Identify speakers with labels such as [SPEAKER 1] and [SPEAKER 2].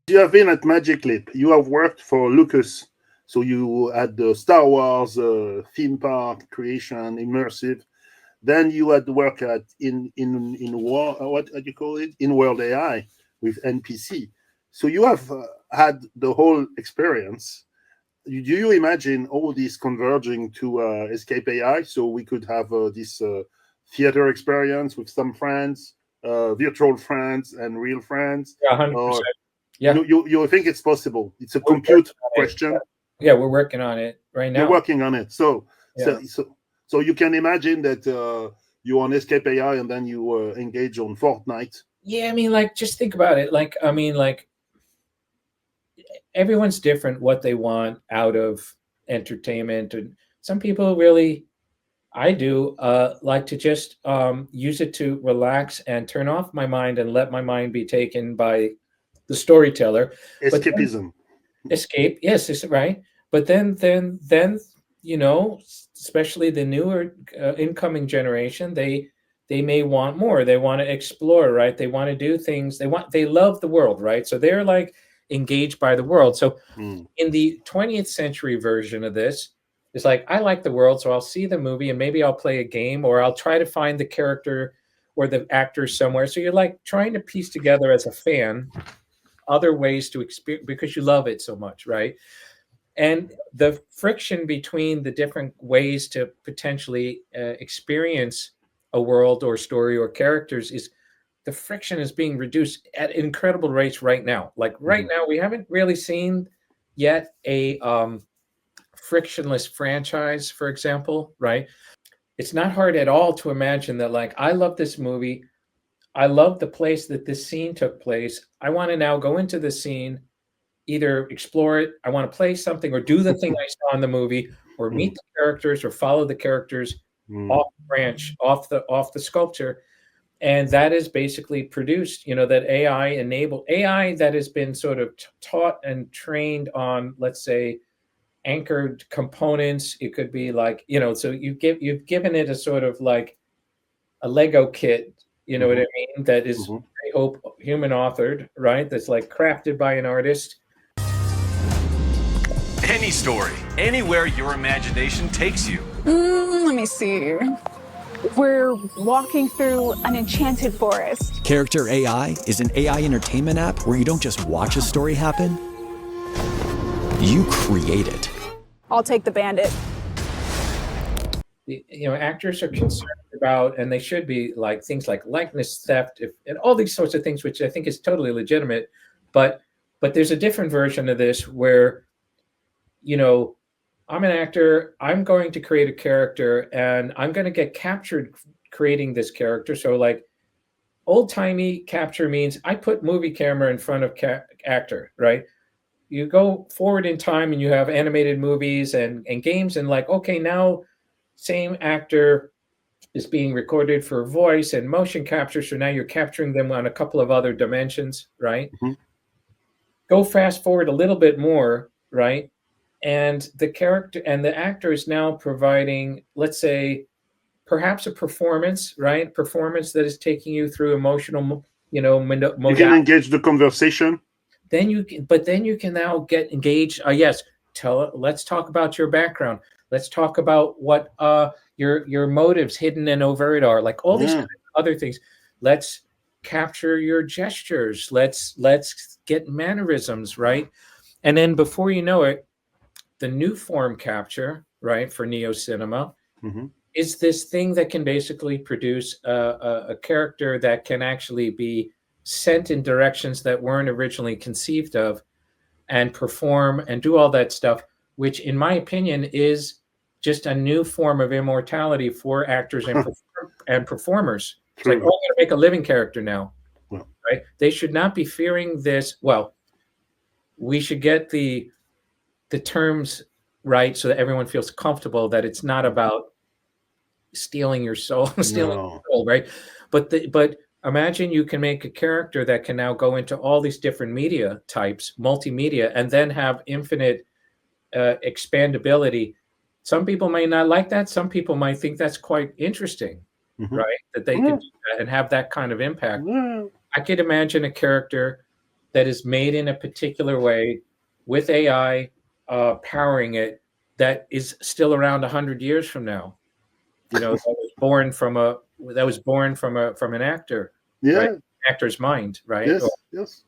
[SPEAKER 1] You have been at Magic Leap. You have worked for Lucas. So you had the Star Wars theme park creation, immersive. Then you had work at what do you call it? In World AI with NPC. So you have had the whole experience. Do you imagine all this converging to Escape AI? So we could have this theater experience with some friends, virtual friends and real friends.
[SPEAKER 2] Yeah, 100%. Yeah.
[SPEAKER 1] You think it's possible? It's a compute question.
[SPEAKER 2] Yeah, we're working on it right now.
[SPEAKER 1] You're working on it. So you can imagine that you're on Escape AI and then you engage on Fortnite.
[SPEAKER 2] Yeah, I mean, like, just think about it. Like, I mean, like, everyone's different what they want out of entertainment. And some people really, I do, like to just use it to relax and turn off my mind and let my mind be taken by the storyteller.
[SPEAKER 1] Escapism.
[SPEAKER 2] Escape, yes, is right. But then, you know, especially the newer incoming generation, they may want more. They want to explore, right? They want to do things. They love the world, right? So they're like engaged by the world. So in the 20th century version of this, it's like, I like the world, so I'll see the movie and maybe I'll play a game, or I'll try to find the character or the actor somewhere. So you're like trying to piece together as a fan other ways to experience because you love it so much, right? And the friction between the different ways to potentially experience a world or story or characters is the friction is being reduced at incredible rates right now. Like right now, we haven't really seen yet a frictionless franchise, for example, right? It's not hard at all to imagine that, like, I love this movie. I love the place that this scene took place. I want to now go into the scene, either explore it, I want to play something, or do the thing I saw in the movie, or meet the characters, or follow the characters off the branch, off the sculpture. And that is basically produced, you know, that AI that has been sort of taught and trained on, let's say, anchored components. It could be like, you know, so you've given it a sort of like a Lego kit, you know what I mean? That is, I hope, human authored, right? That's like crafted by an artist.
[SPEAKER 3] Any story, anywhere your imagination takes you.
[SPEAKER 4] Let me see. We're walking through an enchanted forest.
[SPEAKER 5] Character AI is an AI entertainment app where you don't just watch a story happen, you create it.
[SPEAKER 4] I'll take the bandit.
[SPEAKER 2] You know, actors are concerned about, and they should be, like things like likeness theft, and all these sorts of things, which I think is totally legitimate. But there's a different version of this where, you know, I'm an actor, I'm going to create a character, and I'm going to get captured creating this character. So like old-timey capture means I put movie camera in front of actor, right? You go forward in time and you have animated movies and games, and like, okay, now same actor is being recorded for voice and motion capture. So now you're capturing them on a couple of other dimensions, right? Go fast forward a little bit more, right? And the character and the actor is now providing, let's say, perhaps a performance, right? Performance that is taking you through emotional, you know,
[SPEAKER 1] you can engage the conversation.
[SPEAKER 2] Then you can now get engaged. Yes, let's talk about your background. Let's talk about what your motives, hidden and overt, are. Like all these kind of other things. Let's capture your gestures. Let's get mannerisms, right? And then before you know it, the new form capture, right, for Neo Cinema is this thing that can basically produce a character that can actually be sent in directions that weren't originally conceived of, and perform and do all that stuff, which in my opinion is just a new form of immortality for actors and performers. It's like, oh, I'm going to make a living character now, right? They should not be fearing this. Well, we should get the terms right so that everyone feels comfortable that it's not about stealing your soul, your soul, right? But imagine you can make a character that can now go into all these different media types, multimedia, and then have infinite expandability. Some people may not like that. Some people might think that's quite interesting, right? That they can do that and have that kind of impact. I could imagine a character that is made in a particular way with AI powering it, that is still around 100 years from now. You know, that was born from an actor,
[SPEAKER 1] Yeah.
[SPEAKER 2] right? Actor's mind, right?
[SPEAKER 1] Yes.
[SPEAKER 2] Or
[SPEAKER 1] Yes.